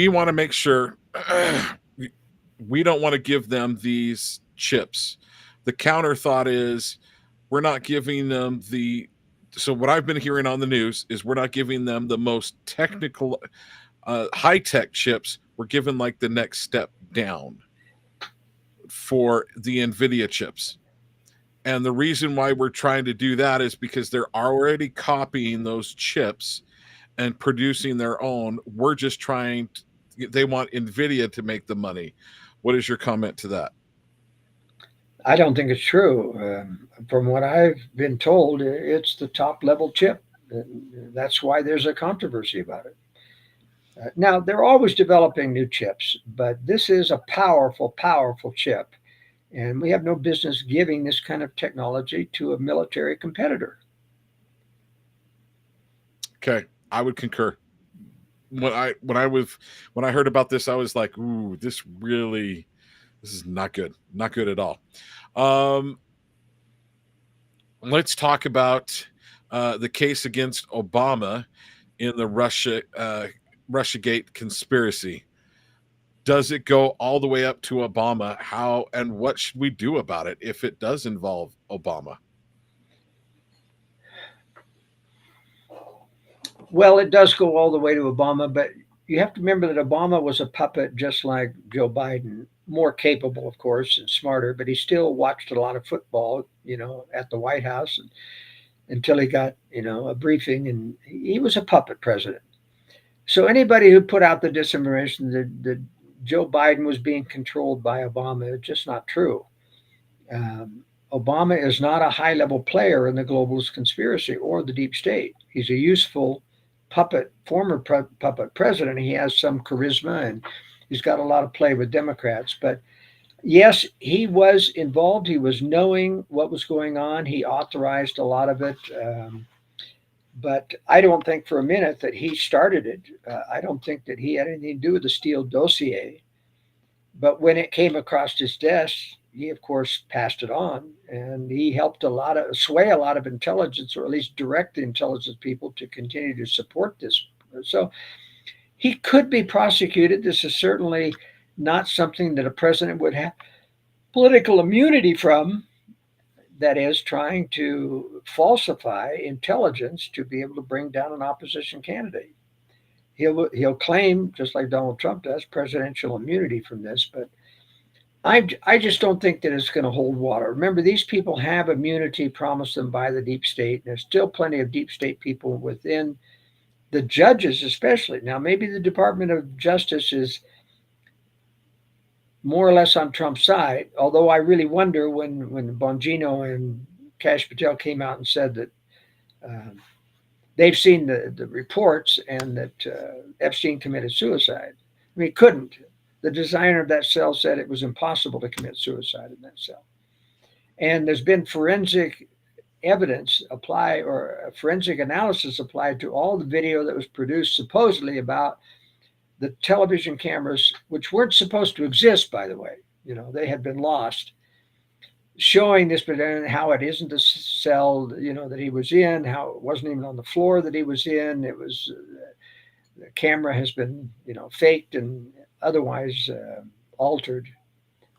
want to make sure we don't want to give them these chips. The counter thought is we're not giving them so what I've been hearing on the news is we're not giving them the most technical, high-tech chips. We're giving like the next step down for the NVIDIA chips. And the reason why we're trying to do that is because they're already copying those chips and producing their own. We're just they want NVIDIA to make the money. What is your comment to that? I don't think it's true. From what I've been told, it's the top level chip. That's why there's a controversy about it. Now, they're always developing new chips, but this is a powerful, powerful chip. And we have no business giving this kind of technology to a military competitor. Okay, I would concur. When I heard about this, I was like, ooh, this is not good. Not good at all. Let's talk about the case against Obama in the Russiagate conspiracy. Does it go all the way up to Obama? How and what should we do about it if it does involve Obama? Well, it does go all the way to Obama, but you have to remember that Obama was a puppet just like Joe Biden, more capable, of course, and smarter, but he still watched a lot of football, at the White House until he got, a briefing, and he was a puppet president. So anybody who put out the disinformation that Joe Biden was being controlled by Obama, it's just not true. Obama is not a high-level player in the globalist conspiracy or the deep state. He's a useful former puppet president, he has some charisma and he's got a lot of play with Democrats. But yes, he was involved. He was knowing what was going on. He authorized a lot of it. But I don't think for a minute that he started it. I don't think that he had anything to do with the Steele dossier. But when it came across his desk, he of course passed it on, and he helped sway a lot of intelligence, or at least direct the intelligence people to continue to support this. So he could be prosecuted. This is certainly not something that a president would have political immunity from. That is trying to falsify intelligence to be able to bring down an opposition candidate. He'll claim, just like Donald Trump does, presidential immunity from this, but I just don't think that it's going to hold water. Remember, these people have immunity promised them by the deep state. There's still plenty of deep state people within the judges, especially. Now, maybe the Department of Justice is more or less on Trump's side, although I really wonder when Bongino and Kash Patel came out and said that um, they've seen the reports and that Epstein committed suicide. I mean, he couldn't. The designer of that cell said it was impossible to commit suicide in that cell. And there's been forensic evidence apply or forensic analysis applied to all the video that was produced supposedly about the television cameras, which weren't supposed to exist, by the way. You know, they had been lost, showing this, but how it isn't the cell, you know, that he was in, how it wasn't even on the floor that he was in. It was the camera has been, you know, faked and otherwise altered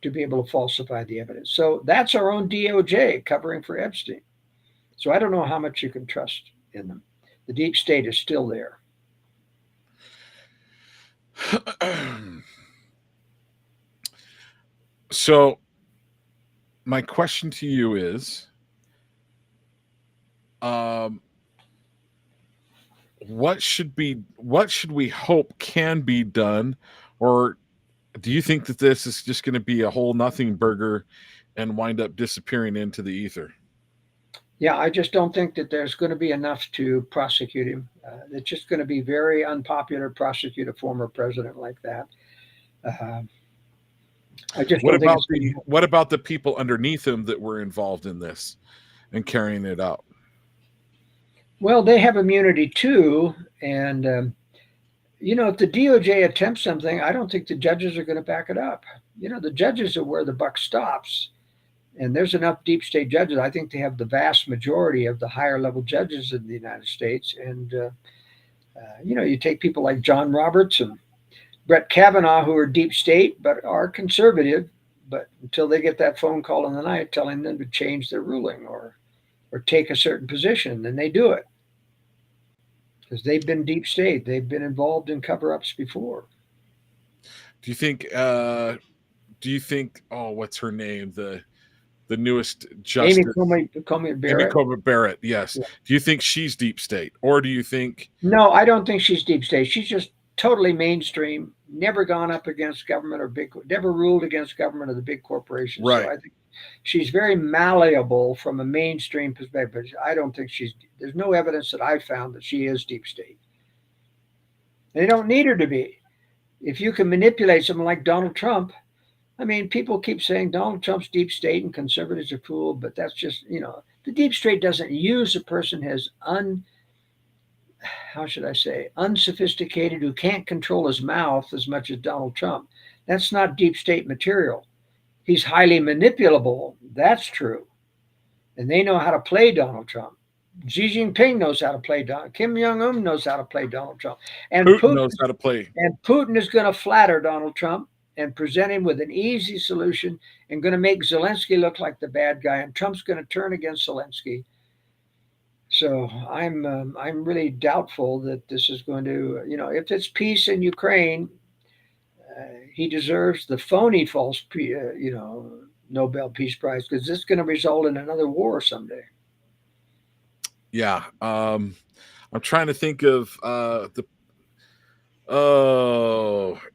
to be able to falsify the evidence. So that's our own DOJ covering for Epstein. So I don't know how much you can trust in them. The deep state is still there. So my question to you is, what should we hope can be done, or do you think that this is just going to be a whole nothing burger and wind up disappearing into the ether? Yeah, I just don't think that there's going to be enough to prosecute him. It's just going to be very unpopular to prosecute a former president like that. Uh, I just don't think it's going to. What about the people underneath him that were involved in this and carrying it out? Well, they have immunity too, and you know, if the DOJ attempts something, I don't think the judges are going to back it up. You know, the judges are where the buck stops, and there's enough deep state judges. I think they have the vast majority of the higher level judges in the United States, and you know, you take people like John Roberts and Brett Kavanaugh, who are deep state but are conservative, but until they get that phone call in the night telling them to change their ruling or take a certain position, then they do it because they've been deep state. They've been involved in cover-ups before. Do you think? Oh, what's her name? The newest Amy justice, Coney Amy Barrett. Coney Barrett. Yes. Yeah. Do you think she's deep state, or do you think? No, I don't think she's deep state. She's just totally mainstream. Never gone up against government or never ruled against government or the big corporations. Right. So I think she's very malleable from a mainstream perspective. I don't think there's no evidence that I've found that she is deep state. They don't need her to be. If you can manipulate someone like Donald Trump, I mean, people keep saying Donald Trump's deep state and conservatives are fooled, but that's just, you know, the deep state doesn't use a person as how should I say, unsophisticated, who can't control his mouth as much as Donald Trump. That's not deep state material. He's highly manipulable. That's true. And they know how to play Donald Trump. Xi Jinping knows how to play Donald. Kim Jong Un knows how to play Donald Trump. And Putin knows how to play. And Putin is going to flatter Donald Trump and present him with an easy solution and going to make Zelensky look like the bad guy. And Trump's going to turn against Zelensky. So I'm really doubtful that this is going to, you know, if it's peace in Ukraine, he deserves the phony false, you know, Nobel Peace Prize, because this is going to result in another war someday. Yeah, I'm trying to think of it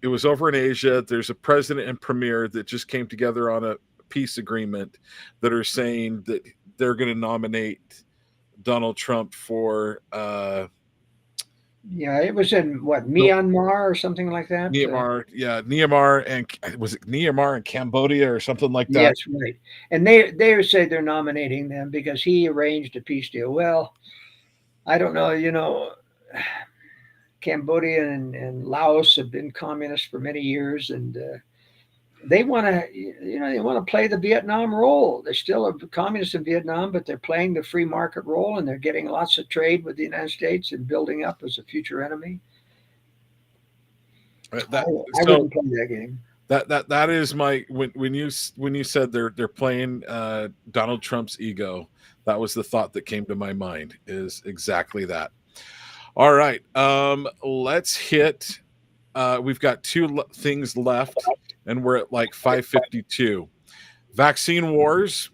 was over in Asia. There's a president and premier that just came together on a peace agreement that are saying that they're going to nominate Donald Trump for Yeah, it was in what, Myanmar or something like that. Myanmar, yeah, Myanmar, and was it Myanmar and Cambodia or something like that? Yes, right. And they would say they're nominating them because he arranged a peace deal. Well, I don't know. Cambodia and Laos have been communist for many years, and they want to, they want to play the Vietnam role. They're still a communist in Vietnam, but they're playing the free market role, and they're getting lots of trade with the United States and building up as a future enemy. That I so wouldn't play that game. that is my when you said they're playing Donald Trump's ego. That was the thought that came to my mind. Is exactly that. All right, let's hit. We've got things left, and we're at like 5:52. Vaccine wars,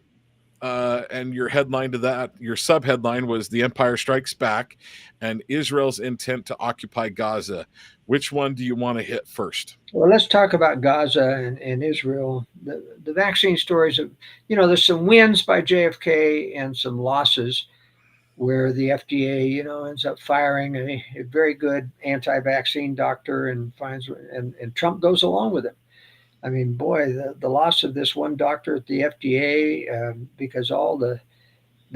and your headline to that, your subheadline was "The Empire Strikes Back," and Israel's intent to occupy Gaza. Which one do you want to hit first? Well, let's talk about Gaza and Israel. The vaccine stories of, there's some wins by JFK and some losses where the FDA, ends up firing a very good anti-vaccine doctor and and Trump goes along with it. I mean, boy, the loss of this one doctor at the FDA, because all the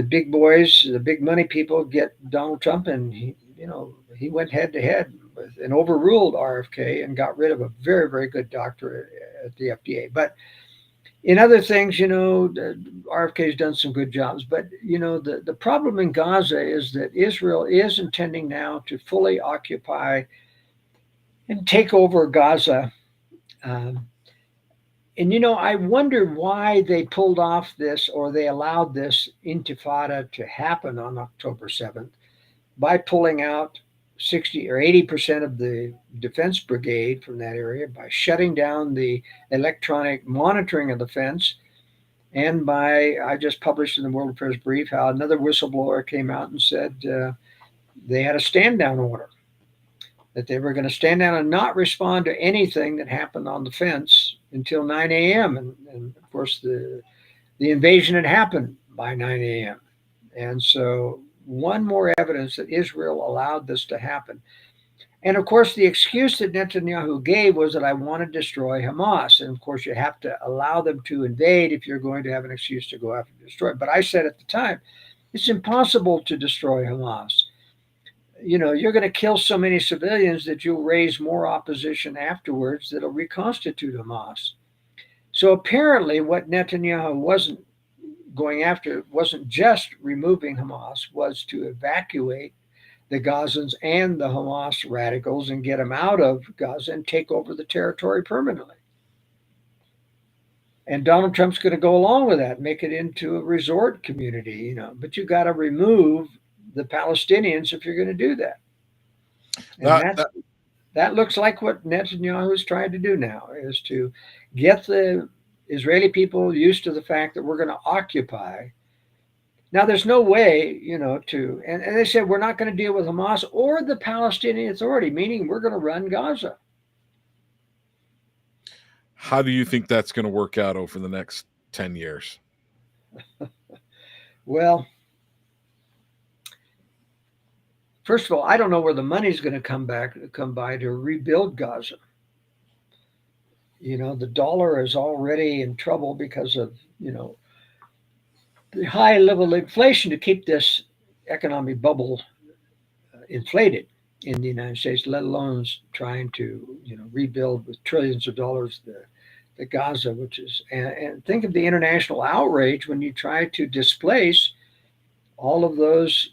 big boys, the big money people get Donald Trump, and he went head to head and overruled RFK and got rid of a very, very good doctor at the FDA. But in other things, RFK has done some good jobs. But, the problem in Gaza is that Israel is intending now to fully occupy and take over Gaza. Um, and I wonder why they pulled off this, or they allowed this intifada to happen on October 7th by pulling out 60 or 80% of the defense brigade from that area, by shutting down the electronic monitoring of the fence, and I just published in the World Affairs Brief how another whistleblower came out and said they had a stand down order, that they were going to stand down and not respond to anything that happened on the fence until 9 a.m. And of course, the invasion had happened by 9 a.m. And so, one more evidence that Israel allowed this to happen. And of course, the excuse that Netanyahu gave was that I want to destroy Hamas. And of course, you have to allow them to invade if you're going to have an excuse to go after and destroy. But I said at the time, it's impossible to destroy Hamas. You're going to kill so many civilians that you'll raise more opposition afterwards that'll reconstitute Hamas. So apparently, what Netanyahu wasn't going after wasn't just removing Hamas, was to evacuate the Gazans and the Hamas radicals and get them out of Gaza and take over the territory permanently. And Donald Trump's going to go along with that, make it into a resort community, but you got to remove the Palestinians if you're going to do that. And that looks like what Netanyahu is trying to do now, is to get the Israeli people used to the fact that we're going to occupy. Now, there's no way, and they said we're not going to deal with Hamas or the Palestinian Authority, meaning we're going to run Gaza. How do you think that's going to work out over the next 10 years? Well, first of all, I don't know where the money's going to come by to rebuild Gaza. The dollar is already in trouble because of, the high level of inflation to keep this economic bubble inflated in the United States, let alone trying to, rebuild with trillions of dollars the Gaza, which is, and think of the international outrage when you try to displace all of those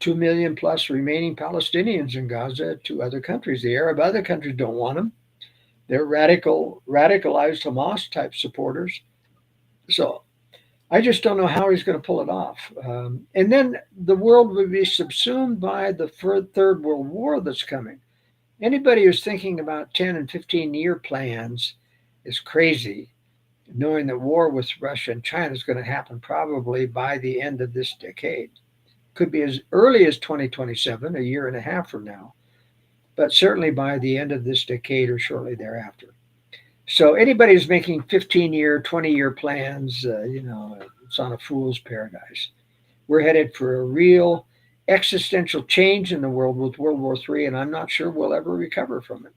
2 million plus remaining Palestinians in Gaza to other countries. The other countries don't want them. They're radicalized Hamas type supporters. So I just don't know how he's going to pull it off. And then the world would be subsumed by the Third World War that's coming. Anybody who's thinking about 10 and 15-year plans is crazy, knowing that war with Russia and China is going to happen probably by the end of this decade. Could be as early as 2027, a year and a half from now, but certainly by the end of this decade or shortly thereafter. So anybody who's making 15-year, 20-year plans, it's on a fool's paradise. We're headed for a real existential change in the world with World War III, and I'm not sure we'll ever recover from it.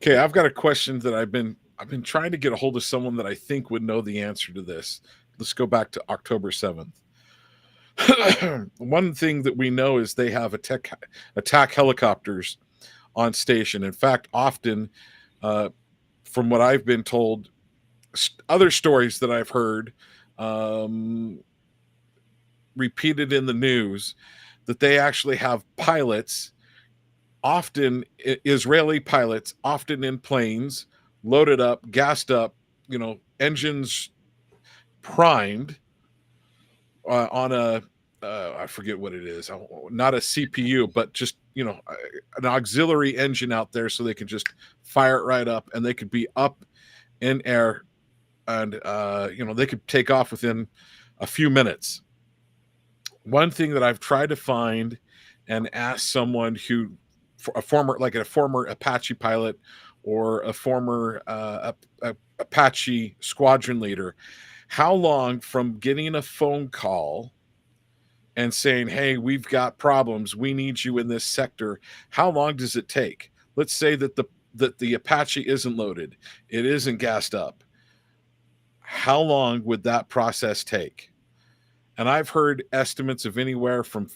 Okay, I've got a question that I've been trying to get a hold of someone that I think would know the answer to this. Let's go back to October 7th. One thing that we know is they have attack helicopters on station. In fact, often, uh, from what I've been told, other stories that I've heard, um, repeated in the news, that they actually have pilots, often Israeli pilots, often in planes, loaded up, gassed up, engines primed, on a I forget what it is, not a CPU, but just an auxiliary engine out there, so they can just fire it right up, and they could be up in air, and they could take off within a few minutes. One thing that I've tried to find and ask someone who, a former Apache pilot, or a former Apache squadron leader, how long from getting a phone call and saying, "Hey, we've got problems, we need you in this sector," how long does it take? Let's say that the Apache isn't loaded, it isn't gassed up. How long would that process take? And I've heard estimates of anywhere from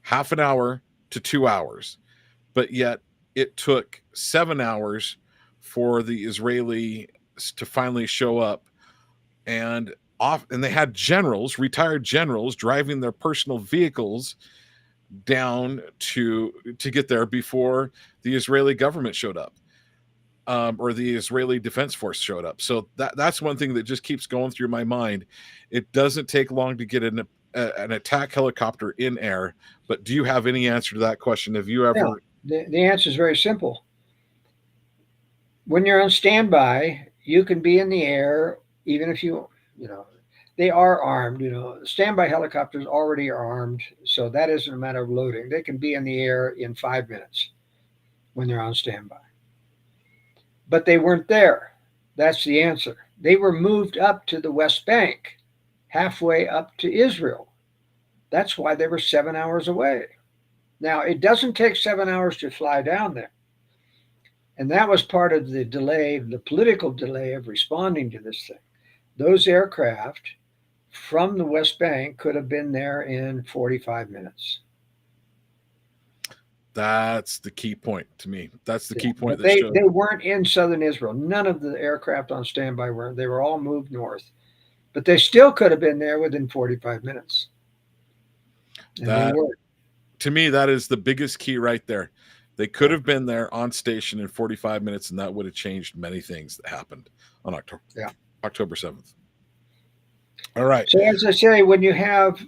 half an hour to 2 hours, but yet it took 7 hours for the Israeli to finally show up, and they had retired generals, driving their personal vehicles down to get there before the Israeli government showed up, or the Israeli Defense Force showed up. So that's one thing that just keeps going through my mind. It doesn't take long to get an attack helicopter in air. But do you have any answer to that question? Have you ever? Yeah, the answer is very simple. When you're on standby, you can be in the air, even if they are armed. Standby helicopters already are armed, so that isn't a matter of loading. They can be in the air in 5 minutes when they're on standby. But they weren't there. That's the answer. They were moved up to the West Bank, halfway up to Israel. That's why they were 7 hours away. Now, it doesn't take 7 hours to fly down there. And that was part of the delay, the political delay of responding to this thing. Those aircraft from the West Bank could have been there in 45 minutes. That's the key point to me. That's the key point. They weren't in southern Israel. None of the aircraft on standby were. They were all moved north. But they still could have been there within 45 minutes. And they weren't. To me, that is the biggest key right there. They could have been there on station in 45 minutes, and that would have changed many things that happened on October 7th. All right. So as I say, when you have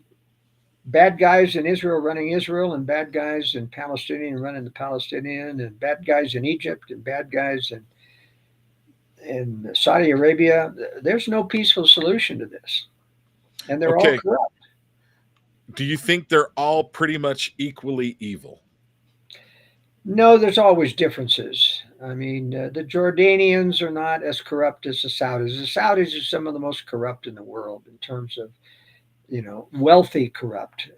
bad guys in Israel running Israel, and bad guys in Palestinian running the Palestinian, and bad guys in Egypt, and bad guys in Saudi Arabia, there's no peaceful solution to this. And they're all corrupt. Do you think they're all pretty much equally evil? No, there's always differences. I mean, the Jordanians are not as corrupt as the Saudis. The Saudis are some of the most corrupt in the world in terms of, wealthy corrupt.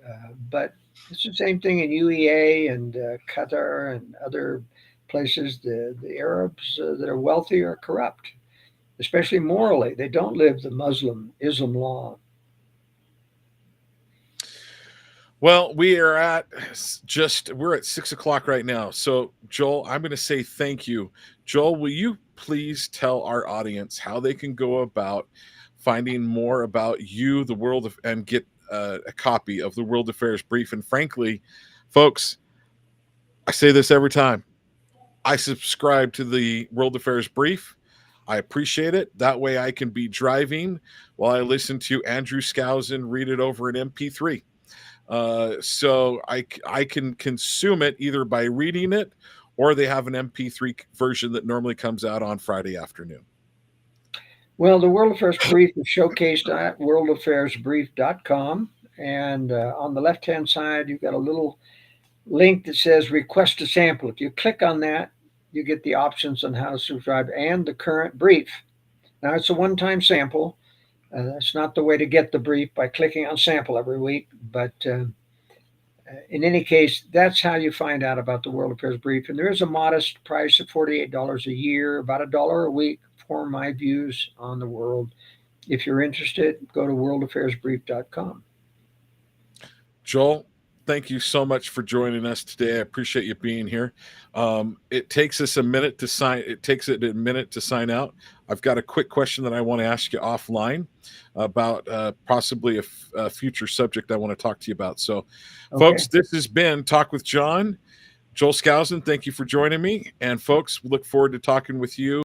But it's the same thing in UEA and Qatar and other places. The Arabs that are wealthy are corrupt, especially morally. They don't live the Islam law. Well, we're at 6:00 right now. So, Joel, I'm going to say thank you. Joel, will you please tell our audience how they can go about finding more about you, and get a copy of the World Affairs Brief? And frankly, folks, I say this every time. I subscribe to the World Affairs Brief. I appreciate it. That way I can be driving while I listen to Andrew Skousen read it over an MP3. So I can consume it either by reading it, or they have an MP3 version that normally comes out on Friday afternoon. Well, the World Affairs Brief is showcased at worldaffairsbrief.com. And on the left-hand side, you've got a little link that says request a sample. If you click on that, you get the options on how to subscribe and the current brief. Now, it's a one-time sample. That's not the way to get the brief, by clicking on sample every week. But in any case, that's how you find out about the World Affairs Brief. And there is a modest price of $48 a year, about $1 a week for my views on the world. If you're interested, go to worldaffairsbrief.com. Joel, thank you so much for joining us today. I appreciate you being here. It takes us a minute to sign. It takes it a minute to sign out. I've got a quick question that I want to ask you offline about possibly a future subject I want to talk to you about. So, Okay. folks, this has been Talk with Jon. Joel Skousen, thank you for joining me. And folks, we look forward to talking with you